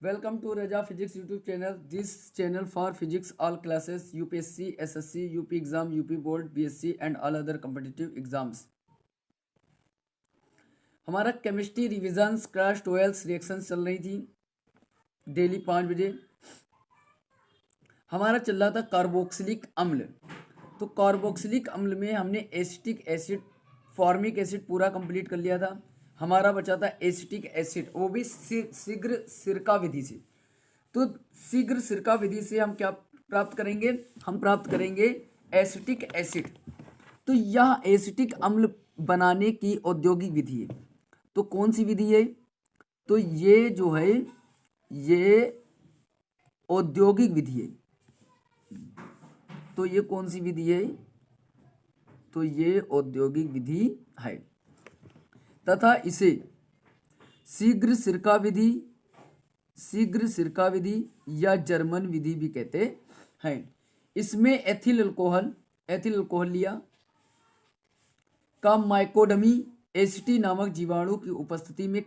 Welcome to Raja Physics YouTube channel. This channel for physics all classes UPSC, SSC, UP exam, UP board, BSc and all other competitive exams. हमारा chemistry revisions class 12 reactions चल रही थी daily 5 बजे. हमारा चल रहा था carboxylic अम्ल. तो कार्बोक्सिलिक अम्ल में हमने एसिटिक एसिड, फॉर्मिक एसिड पूरा कंप्लीट कर लिया था. हमारा बचा था एसिटिक एसिड, वो भी शीघ्र सिरका विधि से. तो शीघ्र सिरका विधि से हम क्या प्राप्त करेंगे? हम प्राप्त करेंगे एसिटिक एसिड. तो यह एसिटिक अम्ल बनाने की औद्योगिक विधि है. तो कौन सी विधि है? तो ये जो है ये औद्योगिक विधि है. तो ये कौन सी विधि है? तो ये औद्योगिक विधि है तथा इसे शीघ्र सिरका विधि या जर्मन विधि भी कहते हैं. इसमें एथिल अल्कोहल लिया का माइकोडमी एसिटी नामक जीवाणु की उपस्थिति में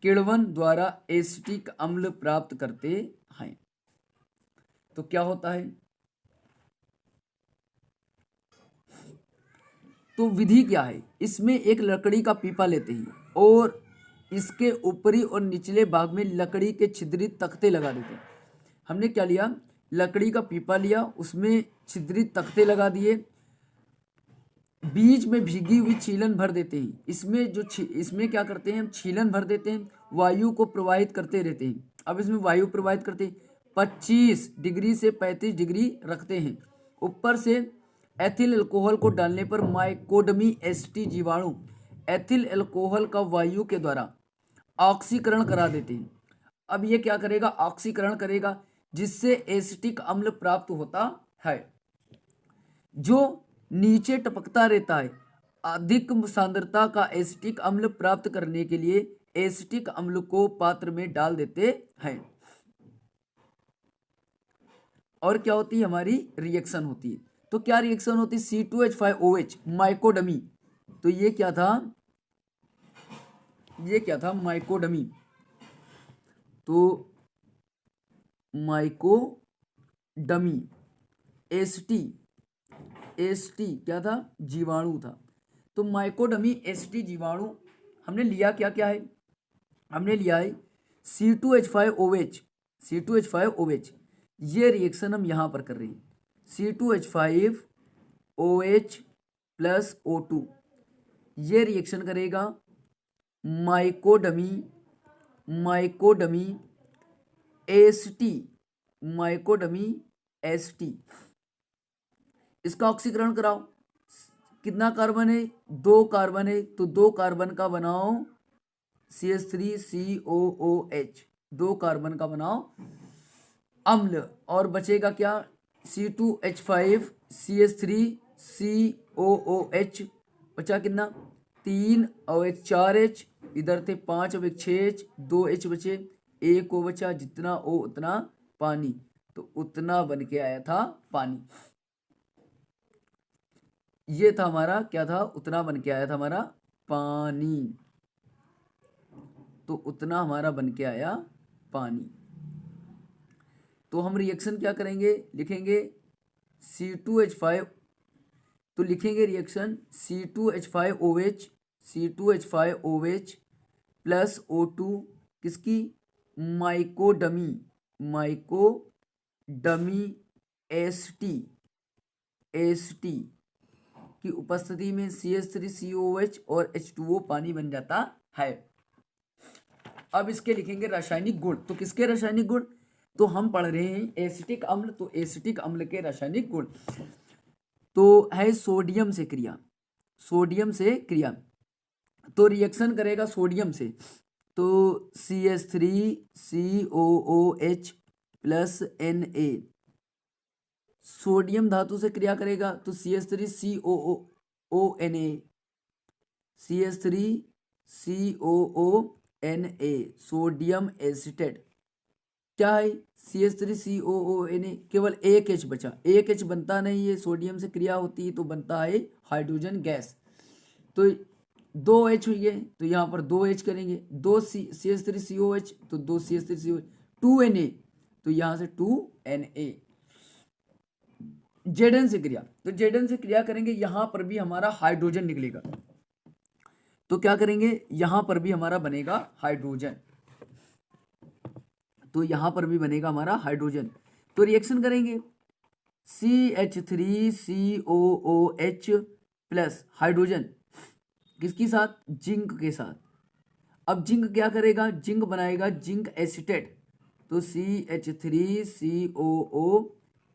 किण्वन द्वारा एसिटिक अम्ल प्राप्त करते हैं. तो क्या होता है? तो विधि क्या है? इसमें एक लकड़ी का पीपा लेते हैं और इसके ऊपरी और निचले भाग में लकड़ी के छिद्रित तख्ते लगा देते हैं. हमने क्या लिया? लकड़ी का पीपा लिया, उसमें छिद्रित तख्ते लगा दिए, बीच में भीगी हुई छीलन भर देते हैं. इसमें क्या करते हैं? हम छीलन भर देते हैं, वायु को प्रवाहित करते रहते हैं. अब इसमें वायु प्रवाहित करते हैं, 25 डिग्री से 35 डिग्री रखते हैं. ऊपर से एथिल अल्कोहल को डालने पर माइकोडमी एसिटी जीवाणु एथिल अल्कोहल का वायु के द्वारा ऑक्सीकरण करा देते हैं. अब ये क्या करेगा? ऑक्सीकरण करेगा, जिससे एसिटिक अम्ल प्राप्त होता है, जो नीचे टपकता रहता है. अधिक सांद्रता का एसिटिक अम्ल प्राप्त करने के लिए एसिटिक अम्ल को पात्र में डाल देते हैं. और क्या होती है? हमारी रिएक्शन होती है. तो क्या रिएक्शन होती है? C2H5OH माइकोडमी. तो ये क्या था? माइकोडमी. तो माइकोडमी एसिटी क्या था? जीवाणु था. तो माइकोडमी एसिटी जीवाणु हमने लिया क्या है? हमने लिया है C2H5OH. ये रिएक्शन हम यहां पर कर रहे हैं. C2H5OH प्लस O2 ये रिएक्शन करेगा माइकोडमी एसिटी. इसका ऑक्सीकरण कराओ. कितना कार्बन है? 2 कार्बन है. तो 2 कार्बन का बनाओ CH3COOH. 2 कार्बन का बनाओ अम्ल. और बचेगा क्या? C2H5 CH3COOH. बचा कितना? 3 और एक 4H. इधर थे 5 और एक 6H. 2H बचे, 1 O बचा. जितना O उतना पानी. तो उतना बन के आया था पानी. ये था हमारा क्या था? उतना बन के आया था हमारा पानी. तो उतना हमारा बन के आया पानी. तो हम रिएक्शन क्या करेंगे? लिखेंगे C2H5. तो लिखेंगे रिएक्शन C2H5OH प्लस O2 किसकी? माइकोडमी एसिटी की उपस्थिति में CH3COOH और H2O पानी बन जाता है. अब इसके लिखेंगे रासायनिक गुण. तो किसके रासायनिक गुण? तो हम पढ़ रहे हैं एसिटिक अम्ल. तो एसिटिक अम्ल के रासायनिक गुण तो है सोडियम से क्रिया. तो रिएक्शन करेगा सोडियम से. तो CH3COOH प्लस Na सोडियम धातु से क्रिया करेगा. तो CH3COONA सोडियम एसीटेट. क्या है? CH3COONA. केवल एक H बचा. एक H बनता नहीं है, सोडियम से क्रिया होती है तो बनता है हाइड्रोजन गैस. तो दो H हुई है तो यहाँ पर दो H करेंगे, दो CH3COH तो दो CH3COH, 2Na तो यहाँ से 2Na। Zn से क्रिया, तो Zn से क्रिया करेंगे, यहाँ पर भी हमारा हाइड्रोजन निकलेगा। तो क्या करेंगे, यहाँ पर भी हमारा बनेगा हाइड्रोजन, तो यहाँ पर भी बनेगा हमारा हाइड्रोजन। तो रिएक्शन करेंगे CH3COOH प्लस हाइड्रोजन किसके साथ, जिंक के साथ। अब जिंक क्या करेगा, जिंक बनाएगा जिंक एसीटेट, तो CH3COO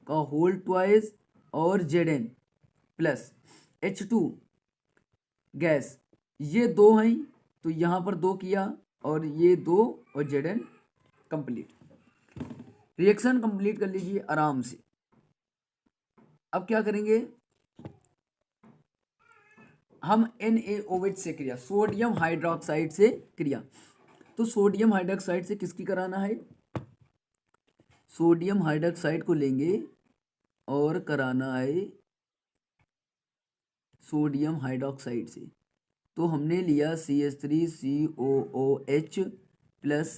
का होल ट्वाइस और Zn प्लस H2 गैस, ये दो हैं तो यहाँ पर दो किया और ये दो और Zn कंप्लीट। रिएक्शन कंप्लीट कर लीजिए आराम से। अब क्या करेंगे हम NaOH से क्रिया, सोडियम हाइड्रोक्साइड से क्रिया। तो सोडियम हाइड्रोक्साइड से किसकी कराना है, सोडियम हाइड्रोक्साइड को लेंगे और कराना है सोडियम हाइड्रोक्साइड से। तो हमने लिया CH3COOH प्लस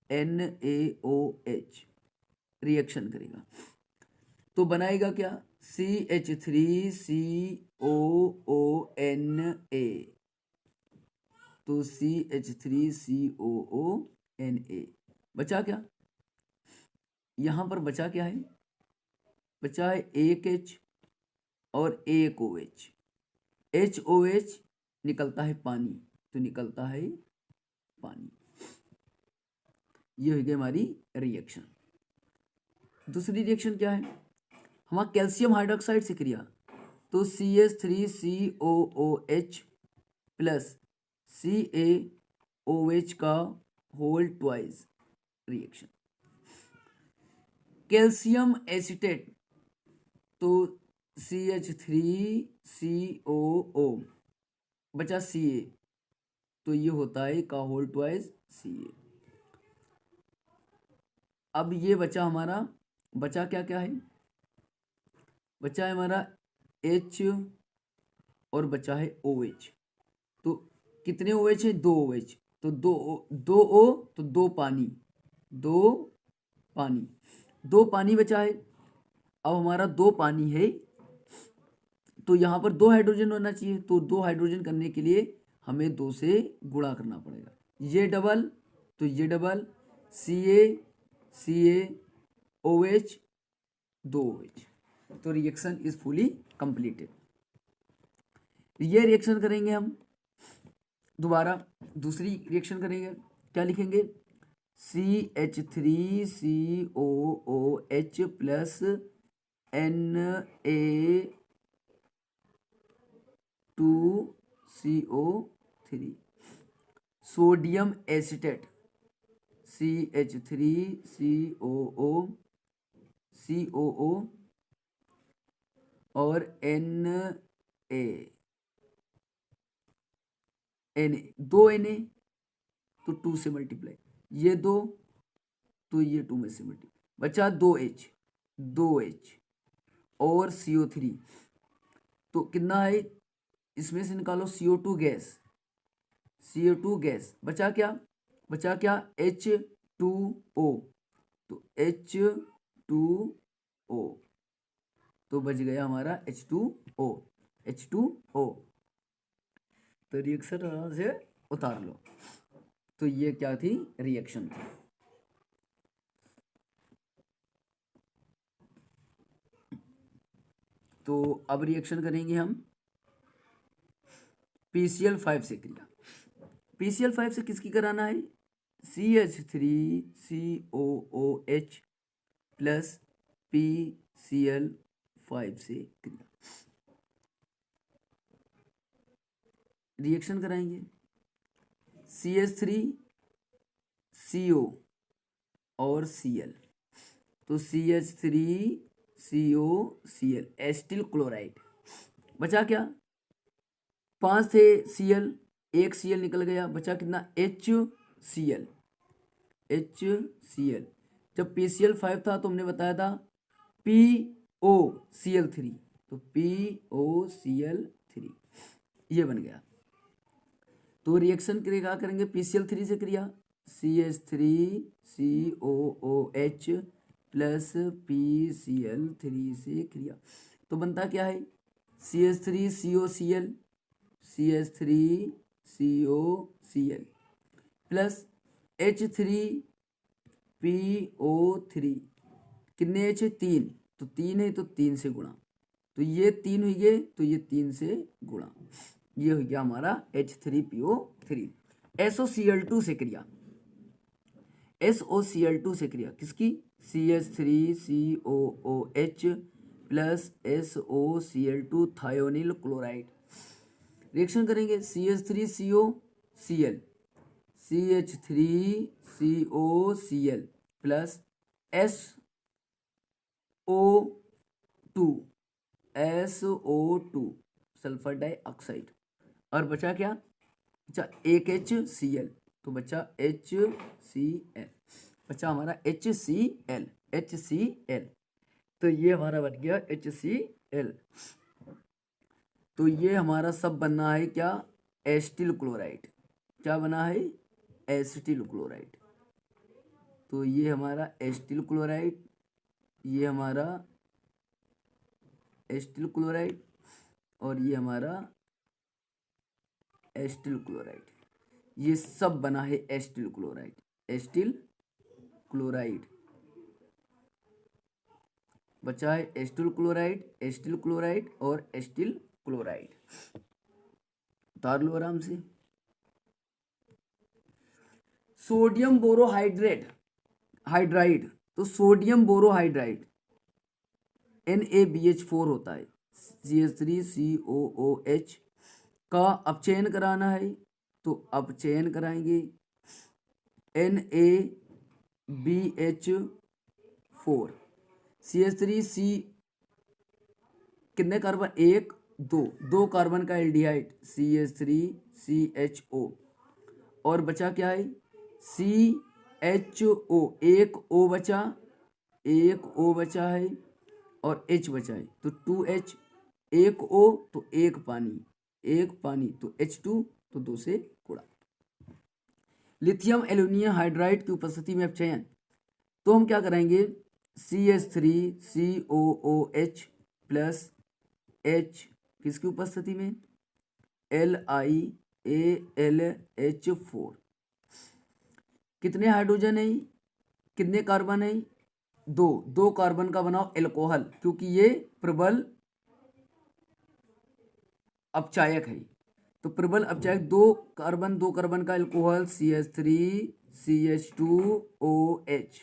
NaOH, रिएक्शन करेगा तो बनाएगा क्या, CH3COONA, तो CH3COONA बचा क्या, यहाँ पर बचा क्या है, बचा है एक H और एक OH, HOH निकलता है पानी, तो निकलता है पानी। ये हो गई हमारी रिएक्शन। दूसरी रिएक्शन क्या है, हमारा कैल्शियम हाइड्रोक्साइड से क्रिया, तो CH3COOH प्लस CaOH का whole twice reaction. Calcium acetate, तो CH3COO बचा Ca, तो ये होता है का होल ट्वाइस Ca। अब ये बचा हमारा, बचा क्या क्या है, बचा है हमारा H और बचा है OH, तो कितने OH है, दो OH, तो दो O तो दो पानी, दो पानी बचा है। अब हमारा दो पानी है तो यहाँ पर दो हाइड्रोजन होना चाहिए, तो दो हाइड्रोजन करने के लिए हमें दो से गुणा करना पड़ेगा, ये डबल तो ये डबल, CaOH दो OH, तो रिएक्शन इज फुली कंप्लीटेड। ये रिएक्शन करेंगे हम दोबारा, दूसरी रिएक्शन करेंगे, क्या लिखेंगे, CH3COOH plus Na2CO3 sodium acetate, CH3COO और Na दो Na तो 2 से मल्टीप्लाई, ये दो तो ये 2 में से मल्टीप्लाई, बचा दो H और CO3, तो कितना है, इसमें से निकालो CO2 गैस, बचा क्या H2O, तो H2O तो बच गया हमारा H2O। तो रिएक्शन आराम से उतार लो। तो ये क्या थी, रिएक्शन थी। तो अब रिएक्शन करेंगे हम PCl5 से क्रिया। PCl5 से किसकी कराना है, CH3COOH प्लस PCl5 से क्रिया। रिएक्शन कराएंगे CH3CO और Cl, तो CH3COCl एस्टिल क्लोराइड, बचा क्या, 5 थे Cl, एक Cl निकल गया, बचा कितना HCl। जब PCl5 था तो हमने बताया था POCl3, तो POCl3 ये बन गया। तो रिएक्शन क्या करेंगे, PCl3 से क्रिया, CH3COOH प्लस PCl3 से क्रिया, तो बनता क्या है, CH3COCl, CH3COCl प्लस H3PO3, कितने H है, 3, तो 3 है तो 3 से गुणा, तो ये 3 हुई है तो ये 3 से गुणा, ये हो गया हमारा H3PO3। SOCl2 से क्रिया, SOCl2 से क्रिया किसकी, CH3COOH plus SOCl2 thionyl chloride, reaction करेंगे CH3COCl, CH3COCl plus SO2 sulphur dioxide, और बचा क्या, बचा एक HCl, तो बचा HCl, बचा हमारा HCl, तो ये हमारा बन गया HCl। तो ये हमारा सब बनना है क्या, एसिटिल क्लोराइड, क्या बना है, एसिटिल क्लोराइड, तो ये हमारा एसिटिल क्लोराइड, ये हमारा एसिटिल क्लोराइड, और ये हमारा एसिटिल क्लोराइड, ये सब बना है एसिटिल क्लोराइड, एसिटिल क्लोराइड, बचा है एसिटिल क्लोराइड, एसिटिल क्लोराइड और एसिटिल क्लोराइड, उतार लो आराम से। सोडियम बोरोहाइड्राइड, तो सोडियम बोरोहाइड्राइड NaBH4 होता है, CH3COOH का अपचयन कराना है, तो अपचयन कराएंगे NaBH4, CH3C कितने कार्बन, 1 2, 2 कार्बन का एल्डिहाइड CH3CHO, और बचा क्या है CHO, एक O बचा, एक O बचा है और H बचा है, तो 2H, एक O तो एक पानी, तो H2 तो 2 से गुणा। लिथियम एल्यूमिनियम हाइड्राइड की उपस्थिति में अपचयन, तो हम क्या करेंगे, CH3COOH प्लस H किसकी उपस्थिति में, LiAlH4, कितने हाइड्रोजन है, कितने कार्बन है, 2 कार्बन का बनाओ एल्कोहल, क्योंकि ये प्रबल अपचायक है, तो प्रबल अपचायक 2 कार्बन का एल्कोहल CH3CH2OH,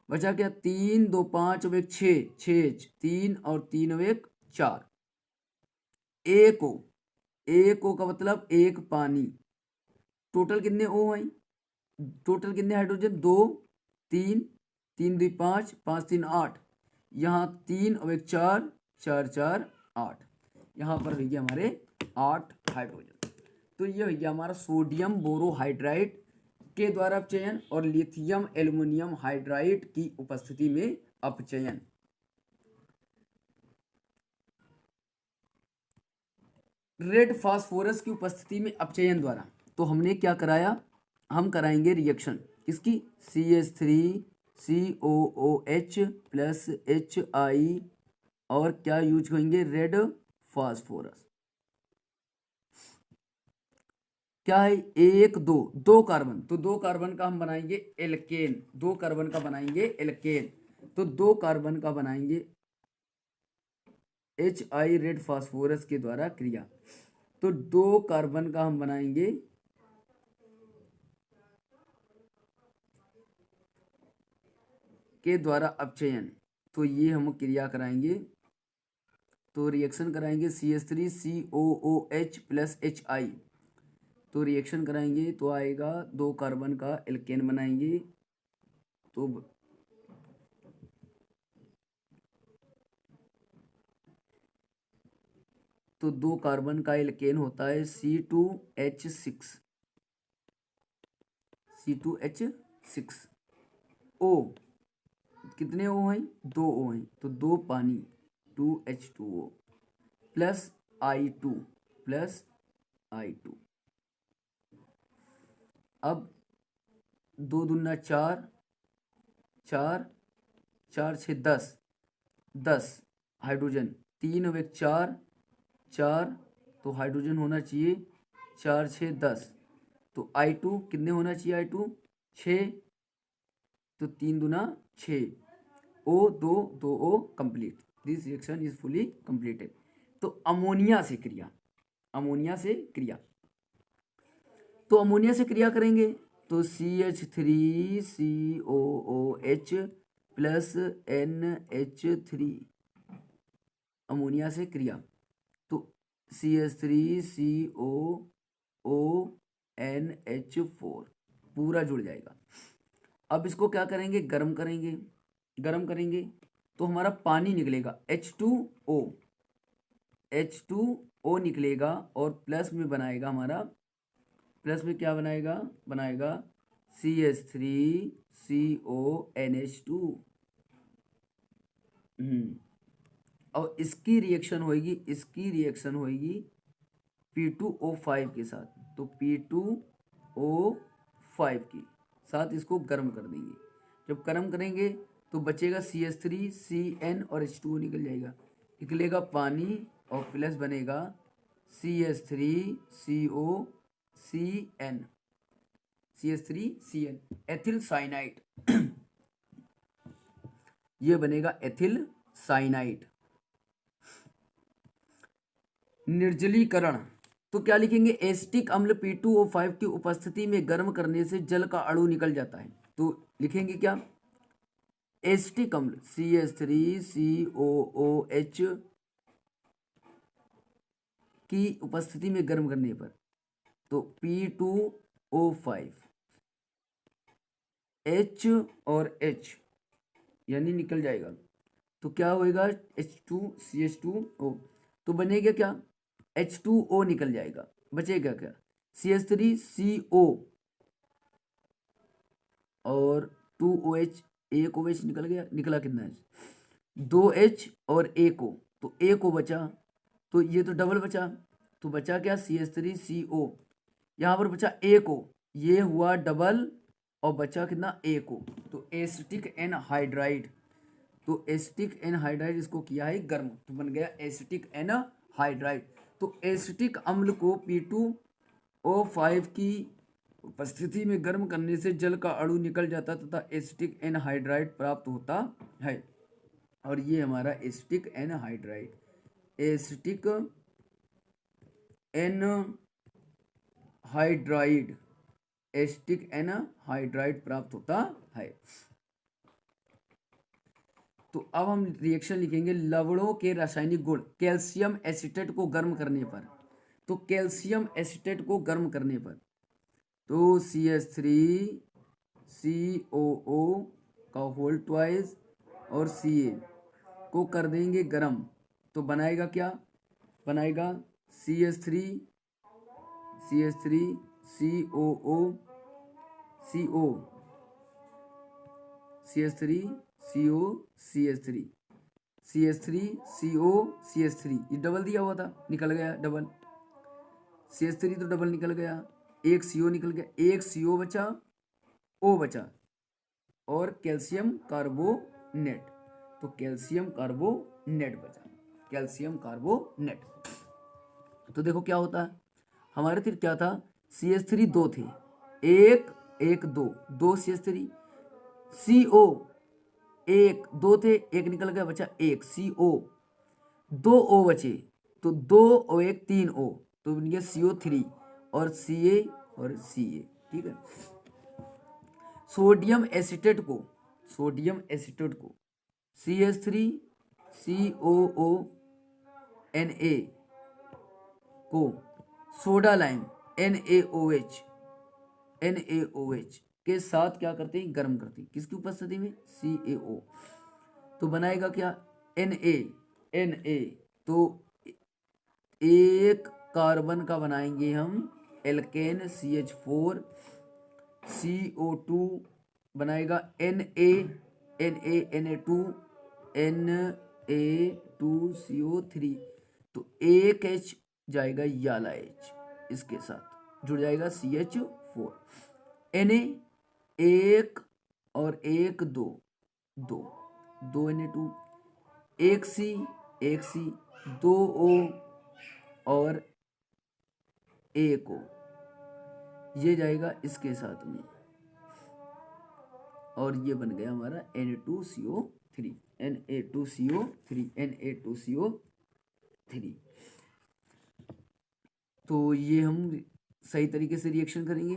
बचा क्या, 3 2 5 और 1 6, 3 और 3 और 1 4, एक O का मतलब एक पानी, टोटल कितने O हैं, टोटल कितने हाइड्रोजन, 2 3 3 2 5 5 3 8, यहाँ 3 और 1 4 4 4 8, यहाँ पर भैया हमारे 8 हाइड्रोजन। तो ये भैया हमारा सोडियम बोरोहाइड्राइड के द्वारा अपचयन और लिथियम एल्युमिनियम हाइड्राइड की उपस्थिति में अपचयन। रेड फास्फोरस की उपस्थिति में अपचयन द्वारा, तो हमने क्या कराया, हम कराएंगे रिएक्शन किसकी, CH3COOH प्लस HI, और क्या यूज करेंगे, रेड फास्फोरस, क्या है, 1 2 2 कार्बन, तो 2 कार्बन का हम बनाएंगे एल्केन, 2 कार्बन का बनाएंगे एल्केन, तो 2 कार्बन का बनाएंगे HI रेड फास्फोरस के द्वारा क्रिया, तो 2 कार्बन का हम बनाएंगे के द्वारा अपचयन, तो ये हम क्रिया कराएंगे, तो रिएक्शन कराएंगे CH3COOH प्लस HI, तो रिएक्शन कराएंगे तो आएगा 2 कार्बन का एल्केन बनाएंगे, तो 2 कार्बन का एल्केन होता है C2H6, O कितने O हैं, 2 O हैं, तो 2 पानी 2H2O प्लस I2, अब 2 दूना 4, 4 4 6 10, 10 हाइड्रोजन, 3 और 1 4, 4 तो हाइड्रोजन होना चाहिए 4 6 10, तो I2 कितने होना चाहिए, I2 6, तो 3 दूना 6, O 2 2 O complete, this reaction is fully completed. तो अमोनिया से क्रिया, अमोनिया से क्रिया, तो अमोनिया से क्रिया करेंगे तो CH3COOH प्लस NH3, अमोनिया से क्रिया, तो CH3COONH4 पूरा जुड़ जाएगा। अब इसको क्या करेंगे, गर्म करेंगे, गर्म करेंगे तो हमारा पानी निकलेगा H2O, H2O निकलेगा और प्लस में बनाएगा हमारा, प्लस में क्या बनाएगा, बनाएगा CH3CONH2। और इसकी रिएक्शन होगी, इसकी रिएक्शन होगी P2O5 के साथ, तो P2O5 के साथ इसको गर्म कर देंगे। जब गर्म करेंगे तो बचेगा CH3CN और H2O निकल जाएगा, निकलेगा पानी और प्लस बनेगा CH3COCN, CH3CN एथिल साइनाइड ये बनेगा एथिल साइनाइड। निर्जलीकरण, तो क्या लिखेंगे, एसिटिक अम्ल P2O5 की उपस्थिति में गर्म करने से जल का अणु निकल जाता है, तो लिखेंगे क्या, एसिटिक अम्ल CH3COOH की उपस्थिति में गर्म करने पर, तो P2O5 H और H यानी निकल जाएगा, तो क्या होएगा H2CH2O, तो बनेगा क्या, H2O निकल जाएगा, बचेगा क्या CH3CO और 2OH, एक OH निकल गया, निकला कितना है 2H और एक O, तो एक O बचा, तो ये तो डबल बचा, तो बचा क्या CH3CO, यहाँ पर बचा एक O, ये हुआ डबल और बचा कितना एक O, तो एसिटिक एनहाइड्राइड, तो एसिटिक एनहाइड्राइड इसको किया है गर्म, तो बन गया एसिटिक एनहाइड्राइड। तो एसिटिक अम्ल को P2O5 की उपस्थिति में गर्म करने से जल का अणु निकल जाता तथा एसिटिक एनहाइड्राइड प्राप्त होता है, और ये हमारा acetic anhydride, acetic anhydride, acetic anhydride प्राप्त होता है। तो अब हम रिएक्शन लिखेंगे, लवणों के रासायनिक गुण, कैल्शियम एसीटेट को गर्म करने पर, तो कैल्शियम एसीटेट को गर्म करने पर, तो CH3COO का होल ट्वाइस और Ca को कर देंगे गर्म, तो बनाएगा क्या, बनाएगा CH3COO CO, CH3CO, ये डबल दिया हुआ था, निकल गया डबल, CH3 तो डबल निकल गया, एक CO निकल गया, एक CO बचा, O बचा और कैल्शियम कार्बोनेट, तो कैल्शियम कार्बोनेट बचा, कैल्शियम कार्बोनेट। तो देखो क्या होता है, हमारे फिर क्या था, CH3 दो थे, एक एक दो, दो CH3, CO एक दो थे, एक निकल गया, बचा एक CO, दो O बचे, तो दो और एक तीन O, तो बन गया CO3 और Ca और Ca, ठीक है। सोडियम एसीटेट को, सोडियम एसीटेट को CH3COONA को सोडा लाइम NaOH के साथ क्या करते हैं, गर्म करते हैं, किसकी उपस्थिति में, CaO, तो बनाएगा क्या Na, तो एक कार्बन का बनाएंगे हम एल्केन CH4, CO2 बनाएगा Na2 Na2CO3, तो एक H जाएगा, याला H इसके साथ जुड़ जाएगा CH4, Na एक और एक दो, दो दो Na2, एक C, दो O और एक O, ये जाएगा इसके साथ में और ये बन गया हमारा Na2CO3, Na2CO3। तो ये हम सही तरीके से रिएक्शन करेंगे,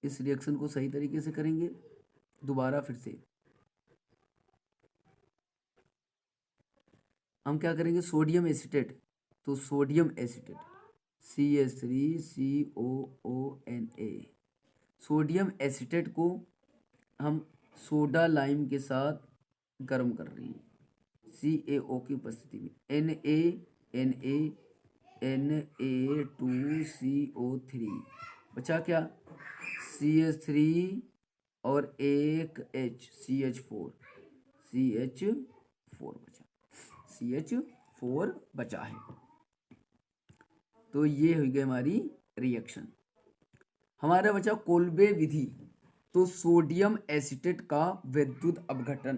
इस रिएक्शन को सही तरीके से करेंगे। दोबारा फिर से हम क्या करेंगे, सोडियम एसीटेट, तो sodium acetate CH3COONA, sodium acetate को हम सोडा लाइम के साथ गर्म कर रहे हैं CaO की उपस्थिति में, Na2CO3, बचा क्या, CH3 और एक H, CH4 बचा है। तो ये हो गई हमारी रिएक्शन। हमारा बचा कोल्बे विधि, तो सोडियम एसीटेट का विद्युत अपघटन,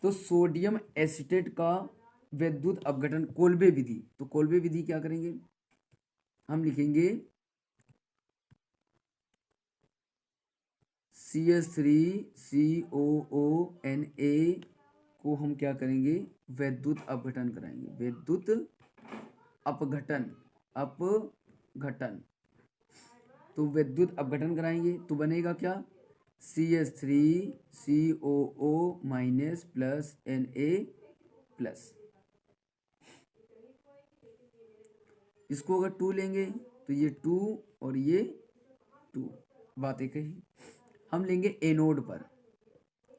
तो सोडियम एसीटेट का विद्युत अपघटन कोल्बे विधि। तो कोल्बे विधि क्या करेंगे, हम लिखेंगे CH3COONA को हम क्या करेंगे, विद्युत अपघटन कराएंगे, विद्युत अपघटन, तो विद्युत अपघटन कराएंगे तो बनेगा क्या, CH3COO minus plus Na plus, इसको अगर 2 लेंगे तो ये 2 और ये 2, बात एक ही। हम लेंगे एनोड पर,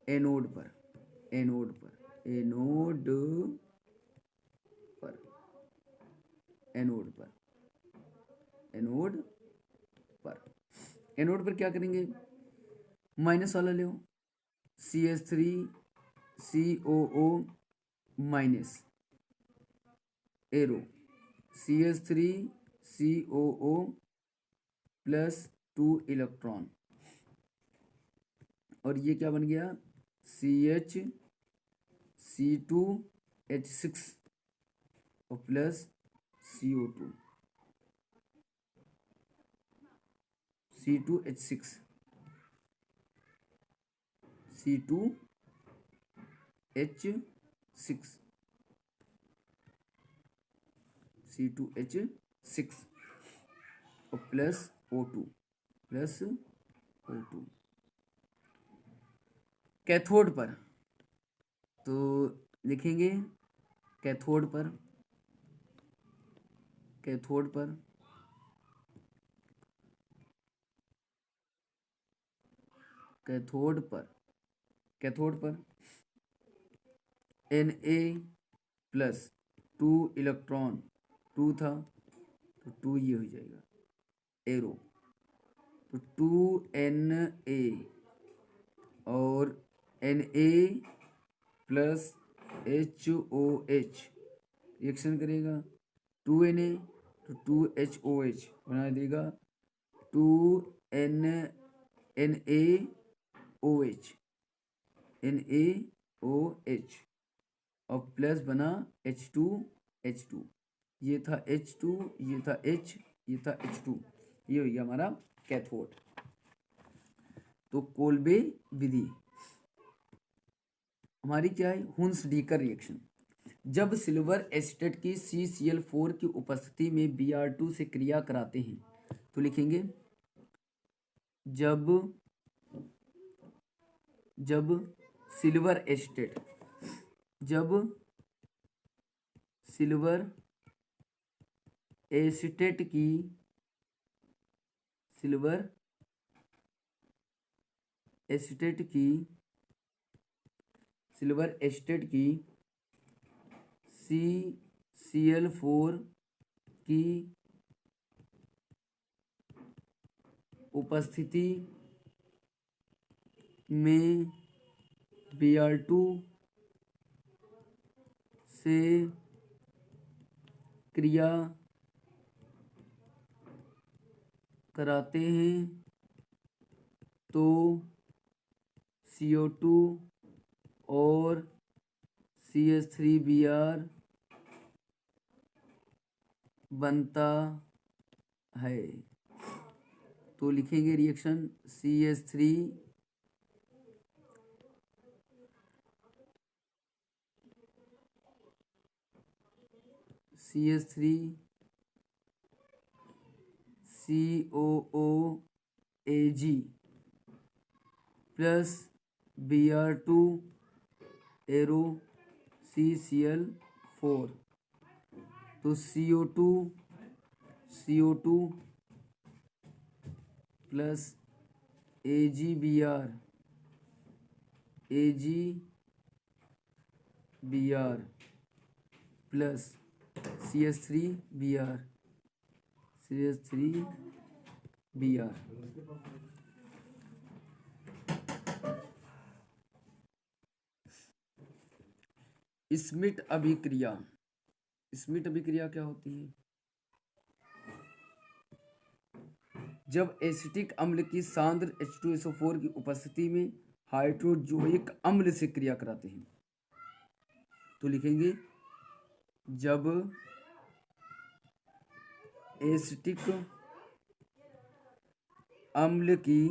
एनोड पर क्या करेंगे, माइनस वाला ले, CH3COO minus arrow, CH3COO plus 2 electron, और ये क्या बन गया, C2H6 और प्लस CO2, C2H6, C2H6 और प्लस O2, कैथोड पर, तो लिखेंगे कैथोड पर, Na प्लस 2 इलेक्ट्रॉन, 2 था तो 2 ये हो जाएगा एरो, तो 2Na और Na प्लस HOH रिएक्शन करेगा, 2Na तो 2HOH बना देगा 2NaOH और प्लस बना H2, ये था H2, ये था H, ये था H2, ये हो गया हमारा कैथोड। तो कोल्बे विधि हमारी क्या है, हुन्स-डीकर रिएक्शन, जब सिल्वर एसीटेट की CCl4 की उपस्थिति में Br2 से क्रिया कराते हैं तो लिखेंगे जब सिल्वर एसीटेट की CCl4 की उपस्थिति में Br2 से क्रिया कराते हैं तो CO2 और CH3Br बनता है। तो लिखेंगे reaction CH3 COOAG plus Br2 arrow CCl4। तो CO2 plus AgBr plus CH3Br Schmitt अभिक्रिया। स्मिट अभिक्रिया क्या होती है? जब एसिटिक अम्ल की सांद्र H2SO4 की उपस्थिति में हाइड्रोजोइक अम्ल से क्रिया कराते हैं। तो लिखेंगे जब एसिटिक अम्ल की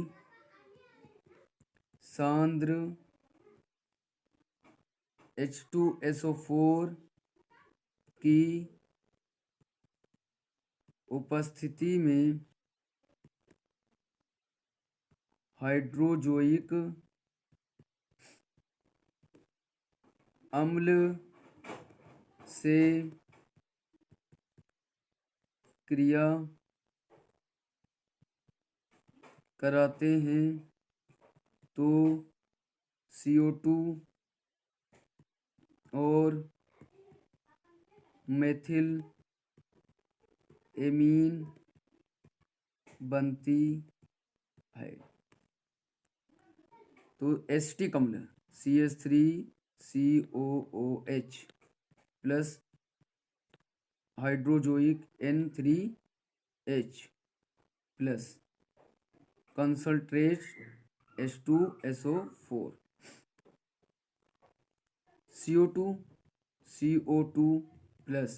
सांद्र H2SO4 की उपस्थिति में हाइड्रोजोइक अम्ल से क्रिया कराते हैं तो CO2 और मेथिल एमीन बनती है। तो एसिटिक अम्ल CH3COOH plus hydrazoic N3H plus concentrate H2SO4 CO2 plus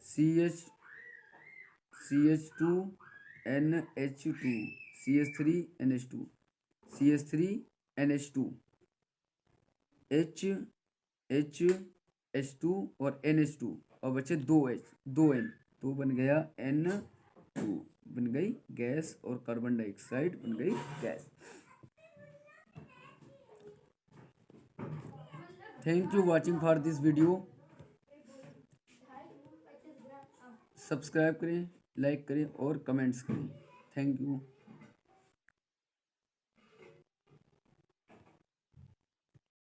CH2NH2 CH3NH2 HH2 और NH2 और बचे 2N तो बन गया N2 बन गई गैस और कार्बन डाइऑक्साइड बन गई gas. Thank you watching for this video. Subscribe करें, लाइक करें और कमेंट्स करें। Thank you.